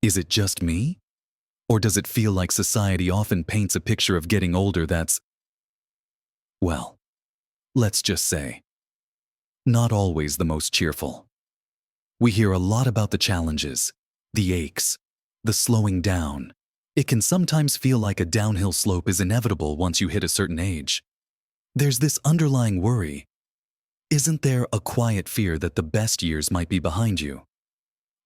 Is it just me? Or does it feel like society often paints a picture of getting older that's, well, let's just say, not always the most cheerful? We hear a lot about the challenges, the aches, the slowing down. It can sometimes feel like a downhill slope is inevitable once you hit a certain age. There's this underlying worry. Isn't there a quiet fear that the best years might be behind you?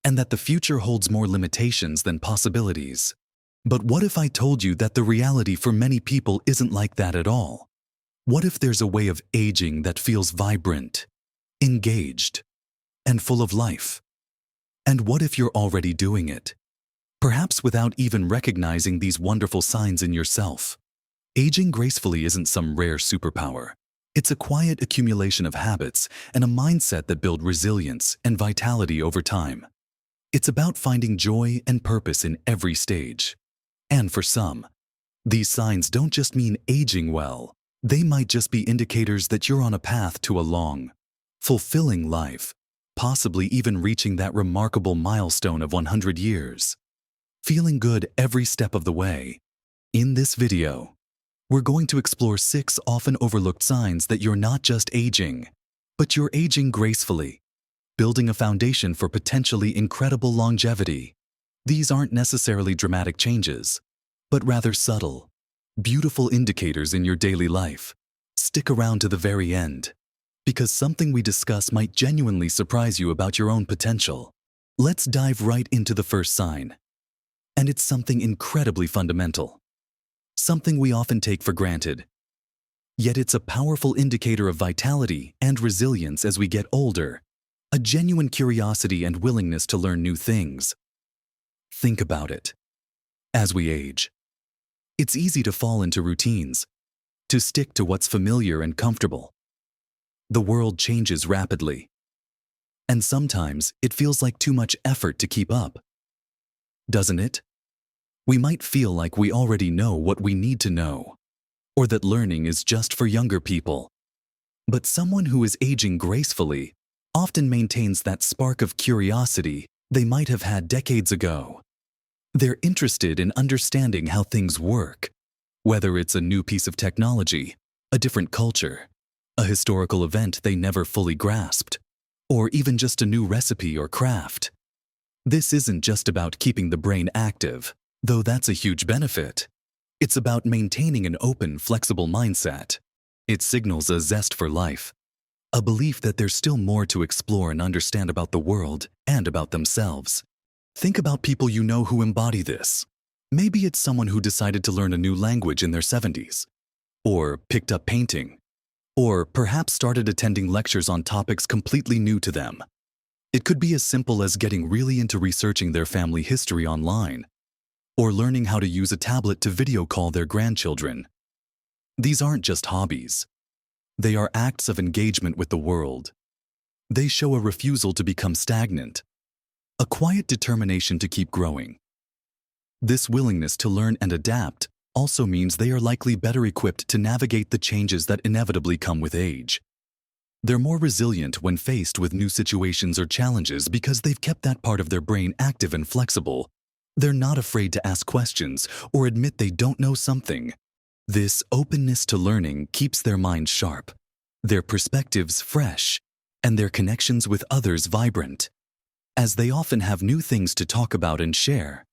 And that the future holds more limitations than possibilities? But what if I told you that the reality for many people isn't like that at all? What if there's a way of aging that feels vibrant, engaged, and full of life? And what if you're already doing it? Perhaps without even recognizing these wonderful signs in yourself. Aging gracefully isn't some rare superpower. It's a quiet accumulation of habits and a mindset that build resilience and vitality over time. It's about finding joy and purpose in every stage. And for some, these signs don't just mean aging well. They might just be indicators that you're on a path to a long, fulfilling life, possibly even reaching that remarkable milestone of 100 years. Feeling good every step of the way. In this video, we're going to explore 6 often overlooked signs that you're not just aging, but you're aging gracefully, building a foundation for potentially incredible longevity. These aren't necessarily dramatic changes, but rather subtle, beautiful indicators in your daily life. Stick around to the very end, because something we discuss might genuinely surprise you about your own potential. Let's dive right into the first sign. And it's something incredibly fundamental. Something we often take for granted. Yet it's a powerful indicator of vitality and resilience as we get older. A genuine curiosity and willingness to learn new things. Think about it. As we age, it's easy to fall into routines, to stick to what's familiar and comfortable. The world changes rapidly, and sometimes it feels like too much effort to keep up. Doesn't it? We might feel like we already know what we need to know, or that learning is just for younger people. But someone who is aging gracefully often maintains that spark of curiosity they might have had decades ago. They're interested in understanding how things work, whether it's a new piece of technology, a different culture, a historical event they never fully grasped, or even just a new recipe or craft. This isn't just about keeping the brain active, though that's a huge benefit. It's about maintaining an open, flexible mindset. It signals a zest for life, a belief that there's still more to explore and understand about the world and about themselves. Think about people you know who embody this. Maybe it's someone who decided to learn a new language in their 70s, or picked up painting, or perhaps started attending lectures on topics completely new to them. It could be as simple as getting really into researching their family history online, or learning how to use a tablet to video call their grandchildren. These aren't just hobbies. They are acts of engagement with the world. They show a refusal to become stagnant, a quiet determination to keep growing. This willingness to learn and adapt also means they are likely better equipped to navigate the changes that inevitably come with age. They're more resilient when faced with new situations or challenges because they've kept that part of their brain active and flexible. They're not afraid to ask questions or admit they don't know something. This openness to learning keeps their minds sharp, their perspectives fresh, and their connections with others vibrant. As they often have new things to talk about and share,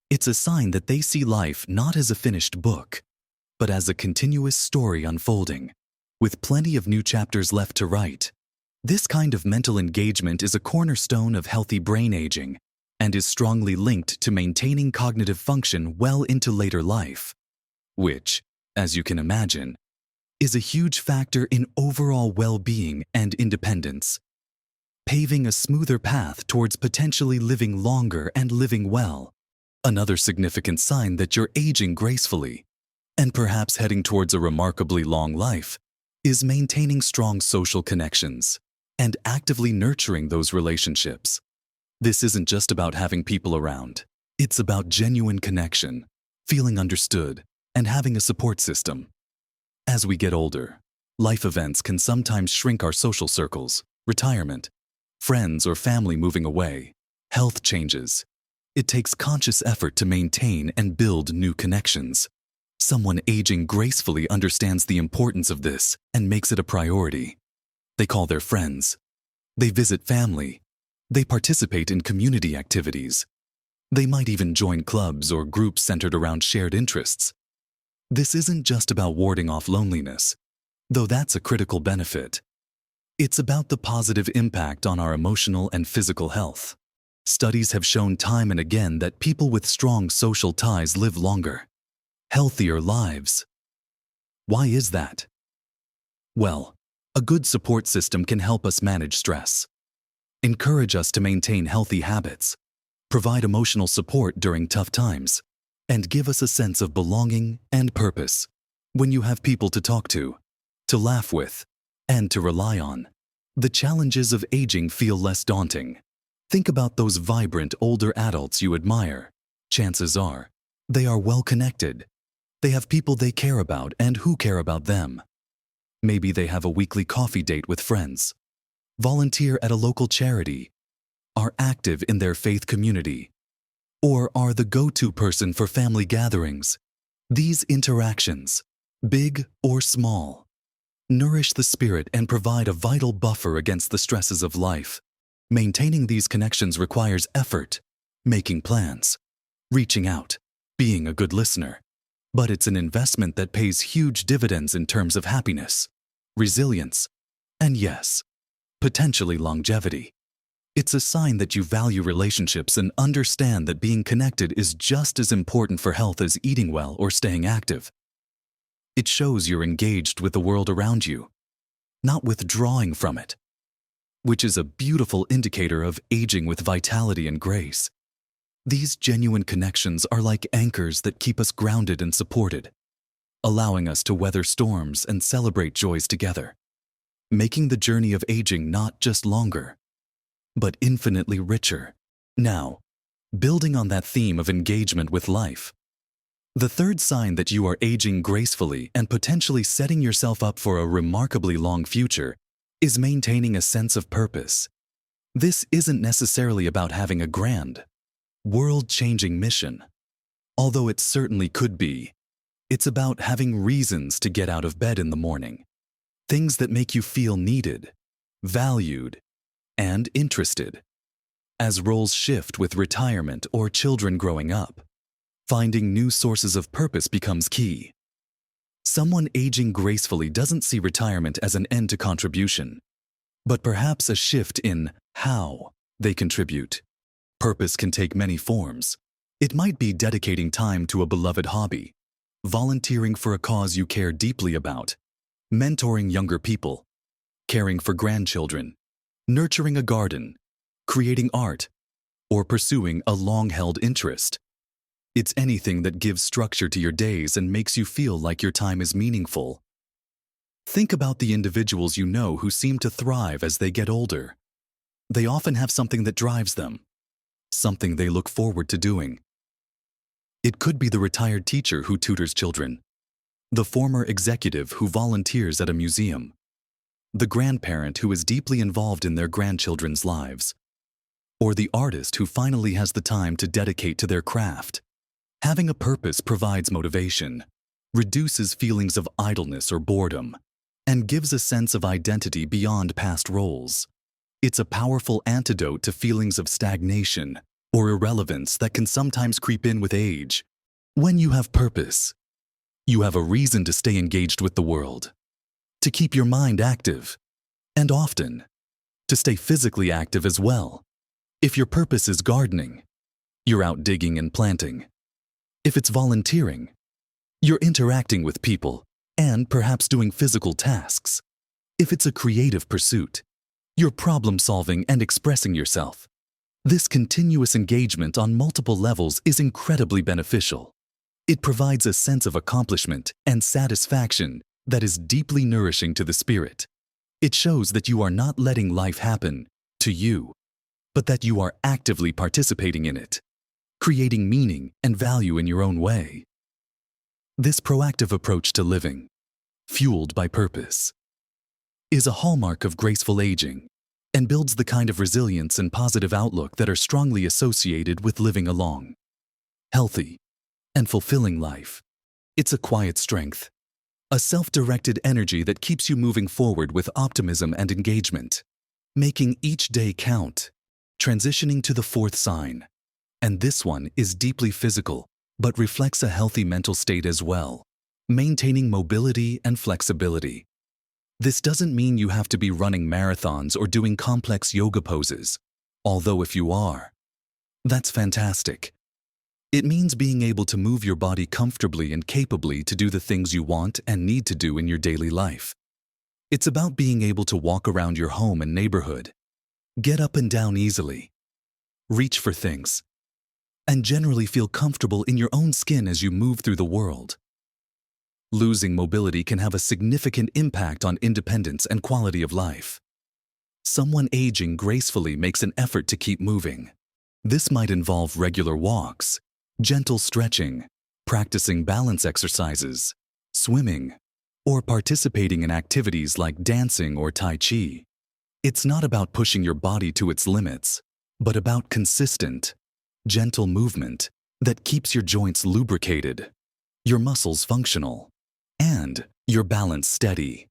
it's a sign that they see life not as a finished book, but as a continuous story unfolding, with plenty of new chapters left to write. This kind of mental engagement is a cornerstone of healthy brain aging and is strongly linked to maintaining cognitive function well into later life, which, as you can imagine, is a huge factor in overall well-being and independence, paving a smoother path towards potentially living longer and living well. Another significant sign that you're aging gracefully, and perhaps heading towards a remarkably long life, is maintaining strong social connections and actively nurturing those relationships. This isn't just about having people around. It's about genuine connection, feeling understood, and having a support system. As we get older, life events can sometimes shrink our social circles, retirement, friends or family moving away, health changes, It takes conscious effort to maintain and build new connections. Someone aging gracefully understands the importance of this and makes it a priority. They call their friends. They visit family. They participate in community activities. They might even join clubs or groups centered around shared interests. This isn't just about warding off loneliness, though that's a critical benefit. It's about the positive impact on our emotional and physical health. Studies have shown time and again that people with strong social ties live longer, healthier lives. Why is that? Well, a good support system can help us manage stress, encourage us to maintain healthy habits, provide emotional support during tough times, and give us a sense of belonging and purpose. When you have people to talk to laugh with, and to rely on, the challenges of aging feel less daunting. Think about those vibrant older adults you admire. Chances are, they are well connected. They have people they care about and who care about them. Maybe they have a weekly coffee date with friends, volunteer at a local charity, are active in their faith community, or are the go-to person for family gatherings. These interactions, big or small, nourish the spirit and provide a vital buffer against the stresses of life. Maintaining these connections requires effort, making plans, reaching out, being a good listener. But it's an investment that pays huge dividends in terms of happiness, resilience, and yes, potentially longevity. It's a sign that you value relationships and understand that being connected is just as important for health as eating well or staying active. It shows you're engaged with the world around you, not withdrawing from it, which is a beautiful indicator of aging with vitality and grace. These genuine connections are like anchors that keep us grounded and supported, allowing us to weather storms and celebrate joys together, making the journey of aging not just longer, but infinitely richer. Now, building on that theme of engagement with life, the third sign that you are aging gracefully and potentially setting yourself up for a remarkably long future is maintaining a sense of purpose. This isn't necessarily about having a grand, world-changing mission, although it certainly could be. It's about having reasons to get out of bed in the morning, things that make you feel needed, valued, and interested. As roles shift with retirement or children growing up, finding new sources of purpose becomes key. Someone aging gracefully doesn't see retirement as an end to contribution, but perhaps a shift in how they contribute. Purpose can take many forms. It might be dedicating time to a beloved hobby, volunteering for a cause you care deeply about, mentoring younger people, caring for grandchildren, nurturing a garden, creating art, or pursuing a long-held interest. It's anything that gives structure to your days and makes you feel like your time is meaningful. Think about the individuals you know who seem to thrive as they get older. They often have something that drives them, something they look forward to doing. It could be the retired teacher who tutors children, the former executive who volunteers at a museum, the grandparent who is deeply involved in their grandchildren's lives, or the artist who finally has the time to dedicate to their craft. Having a purpose provides motivation, reduces feelings of idleness or boredom, and gives a sense of identity beyond past roles. It's a powerful antidote to feelings of stagnation or irrelevance that can sometimes creep in with age. When you have purpose, you have a reason to stay engaged with the world, to keep your mind active, and often, to stay physically active as well. If your purpose is gardening, you're out digging and planting. If it's volunteering, you're interacting with people and perhaps doing physical tasks. If it's a creative pursuit, you're problem-solving and expressing yourself. This continuous engagement on multiple levels is incredibly beneficial. It provides a sense of accomplishment and satisfaction that is deeply nourishing to the spirit. It shows that you are not letting life happen to you, but that you are actively participating in it, creating meaning and value in your own way. This proactive approach to living, fueled by purpose, is a hallmark of graceful aging. and builds the kind of resilience and positive outlook that are strongly associated with living a long, healthy, and fulfilling life. It's a quiet strength, a self-directed energy that keeps you moving forward with optimism and engagement, making each day count. Transitioning to the fourth sign, and this one is deeply physical, but reflects a healthy mental state as well. Maintaining mobility and flexibility. This doesn't mean you have to be running marathons or doing complex yoga poses, although if you are, that's fantastic. It means being able to move your body comfortably and capably to do the things you want and need to do in your daily life. It's about being able to walk around your home and neighborhood, get up and down easily, reach for things, and generally feel comfortable in your own skin as you move through the world. Losing mobility can have a significant impact on independence and quality of life. Someone aging gracefully makes an effort to keep moving. This might involve regular walks, gentle stretching, practicing balance exercises, swimming, or participating in activities like dancing or Tai Chi. It's not about pushing your body to its limits, but about consistent, gentle movement that keeps your joints lubricated, your muscles functional, and your balance steady.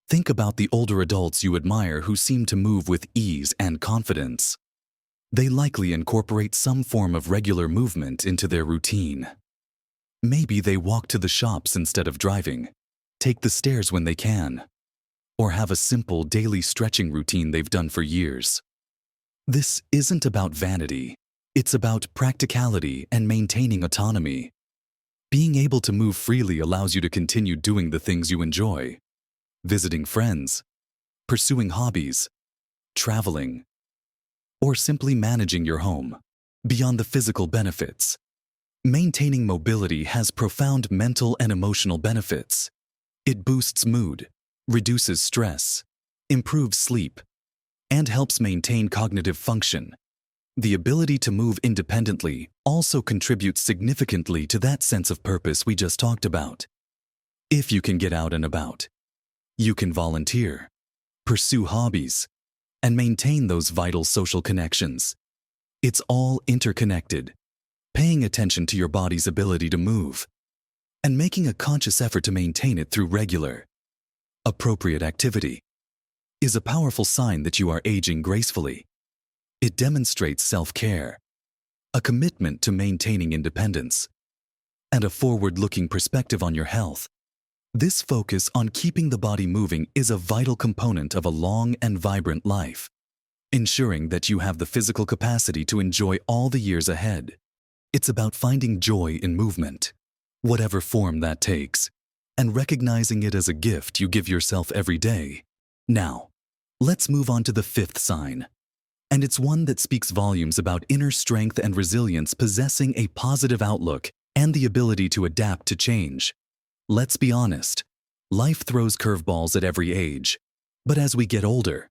Think about the older adults you admire who seem to move with ease and confidence. They likely incorporate some form of regular movement into their routine. Maybe they walk to the shops instead of driving, take the stairs when they can, or have a simple daily stretching routine they've done for years. This isn't about vanity. It's about practicality and maintaining autonomy. Being able to move freely allows you to continue doing the things you enjoy, visiting friends, pursuing hobbies, traveling, or simply managing your home. Beyond the physical benefits, maintaining mobility has profound mental and emotional benefits. It boosts mood, reduces stress, improves sleep, and helps maintain cognitive function. The ability to move independently also contributes significantly to that sense of purpose we just talked about. If you can get out and about, you can volunteer, pursue hobbies, and maintain those vital social connections. It's all interconnected. Paying attention to your body's ability to move and making a conscious effort to maintain it through regular, appropriate activity is a powerful sign that you are aging gracefully. It demonstrates self-care, a commitment to maintaining independence, and a forward-looking perspective on your health. This focus on keeping the body moving is a vital component of a long and vibrant life, ensuring that you have the physical capacity to enjoy all the years ahead. It's about finding joy in movement, whatever form that takes, and recognizing it as a gift you give yourself every day. Now, let's move on to the fifth sign. And it's one that speaks volumes about inner strength and resilience, possessing a positive outlook and the ability to adapt to change. Let's be honest, life throws curveballs at every age, but as we get older,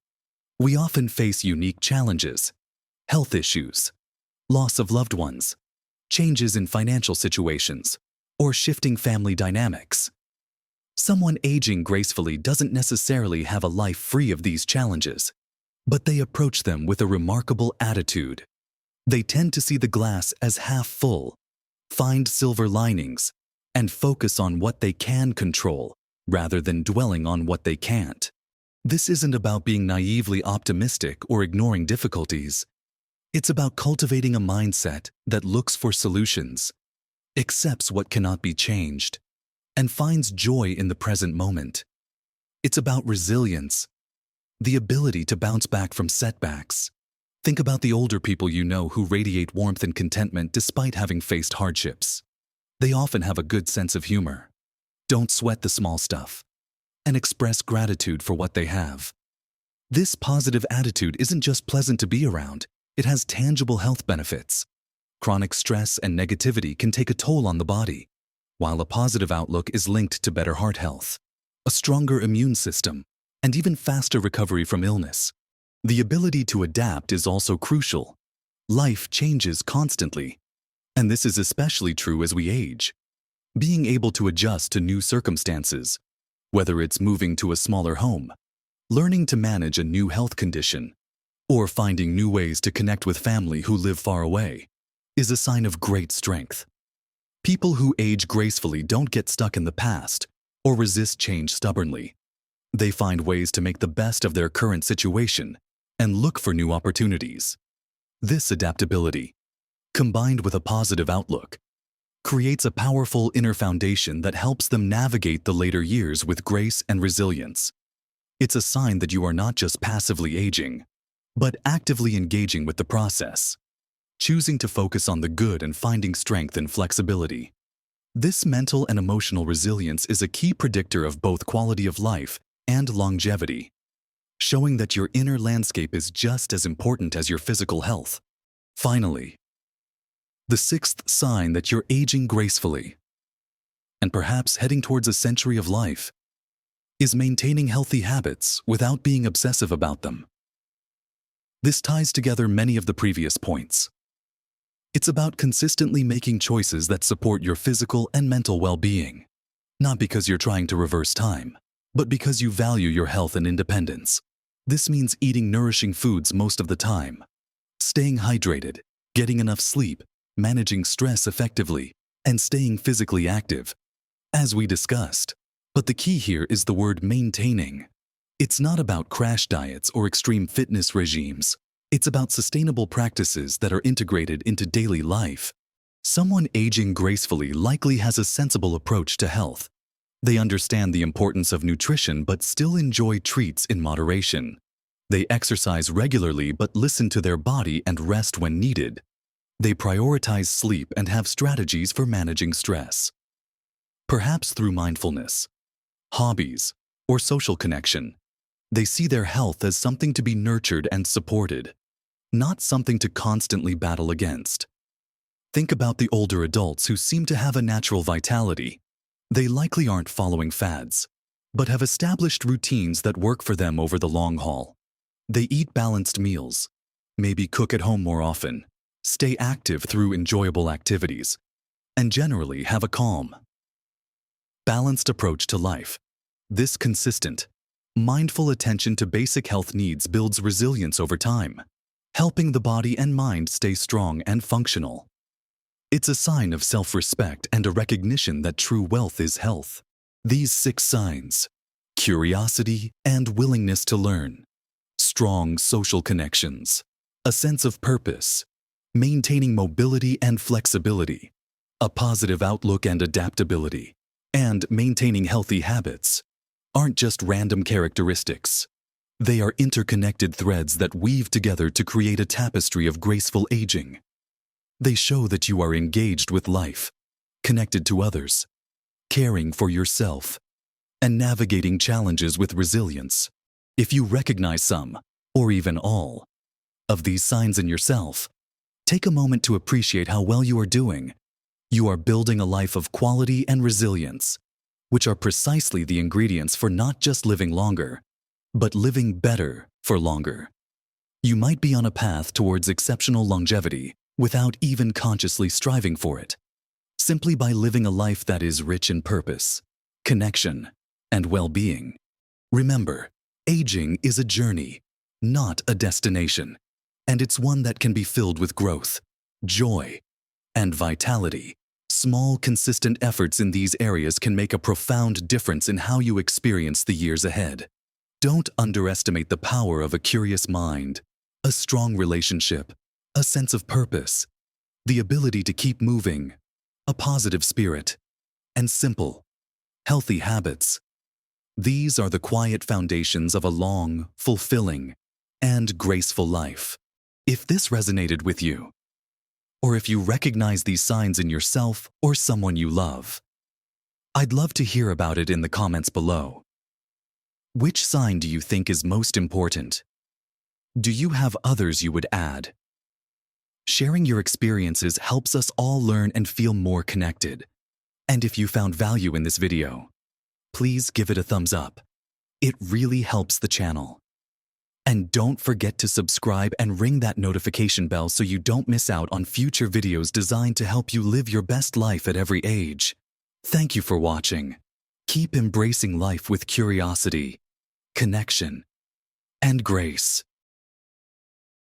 we often face unique challenges, health issues, loss of loved ones, changes in financial situations, or shifting family dynamics. Someone aging gracefully doesn't necessarily have a life free of these challenges, but they approach them with a remarkable attitude. They tend to see the glass as half full, find silver linings, and focus on what they can control rather than dwelling on what they can't. This isn't about being naively optimistic or ignoring difficulties. It's about cultivating a mindset that looks for solutions, accepts what cannot be changed, and finds joy in the present moment. It's about resilience, the ability to bounce back from setbacks. Think about the older people you know who radiate warmth and contentment despite having faced hardships. They often have a good sense of humor, don't sweat the small stuff, and express gratitude for what they have. This positive attitude isn't just pleasant to be around, it has tangible health benefits. Chronic stress and negativity can take a toll on the body, while a positive outlook is linked to better heart health, a stronger immune system, and even faster recovery from illness. The ability to adapt is also crucial. Life changes constantly, and this is especially true as we age. Being able to adjust to new circumstances, whether it's moving to a smaller home, learning to manage a new health condition, or finding new ways to connect with family who live far away is a sign of great strength. People who age gracefully don't get stuck in the past or resist change stubbornly. They find ways to make the best of their current situation and look for new opportunities. This adaptability, combined with a positive outlook, creates a powerful inner foundation that helps them navigate the later years with grace and resilience. It's a sign that you are not just passively aging, but actively engaging with the process, choosing to focus on the good and finding strength and flexibility. This mental and emotional resilience is a key predictor of both quality of life and longevity, showing that your inner landscape is just as important as your physical health. Finally, the sixth sign that you're aging gracefully, and perhaps heading towards a century of life, is maintaining healthy habits without being obsessive about them. This ties together many of the previous points. It's about consistently making choices that support your physical and mental well-being, not because you're trying to reverse time, but because you value your health and independence. This means eating nourishing foods most of the time, staying hydrated, getting enough sleep, managing stress effectively, and staying physically active, as we discussed. But the key here is the word maintaining. It's not about crash diets or extreme fitness regimes. It's about sustainable practices that are integrated into daily life. Someone aging gracefully likely has a sensible approach to health. They understand the importance of nutrition but still enjoy treats in moderation. They exercise regularly but listen to their body and rest when needed. They prioritize sleep and have strategies for managing stress. Perhaps through mindfulness, hobbies, or social connection, they see their health as something to be nurtured and supported, not something to constantly battle against. Think about the older adults who seem to have a natural vitality. They likely aren't following fads, but have established routines that work for them over the long haul. They eat balanced meals, maybe cook at home more often, stay active through enjoyable activities, and generally have a calm, balanced approach to life. This consistent, mindful attention to basic health needs builds resilience over time, helping the body and mind stay strong and functional. It's a sign of self-respect and a recognition that true wealth is health. These 6 signs: curiosity and willingness to learn, strong social connections, a sense of purpose, maintaining mobility and flexibility, a positive outlook and adaptability, and maintaining healthy habits, aren't just random characteristics. They are interconnected threads that weave together to create a tapestry of graceful aging. They show that you are engaged with life, connected to others, caring for yourself, and navigating challenges with resilience. If you recognize some, or even all, of these signs in yourself, take a moment to appreciate how well you are doing. You are building a life of quality and resilience, which are precisely the ingredients for not just living longer, but living better for longer. You might be on a path towards exceptional longevity without even consciously striving for it, simply by living a life that is rich in purpose, connection, and well-being. Remember, aging is a journey, not a destination, and it's one that can be filled with growth, joy, and vitality. Small, consistent efforts in these areas can make a profound difference in how you experience the years ahead. Don't underestimate the power of a curious mind, a strong relationship, a sense of purpose, the ability to keep moving, a positive spirit, and simple, healthy habits. These are the quiet foundations of a long, fulfilling, and graceful life. If this resonated with you, or if you recognize these signs in yourself or someone you love, I'd love to hear about it in the comments below. Which sign do you think is most important? Do you have others you would add? Sharing your experiences helps us all learn and feel more connected. And if you found value in this video, please give it a thumbs up. It really helps the channel. And don't forget to subscribe and ring that notification bell so you don't miss out on future videos designed to help you live your best life at every age. Thank you for watching. Keep embracing life with curiosity, connection, and grace.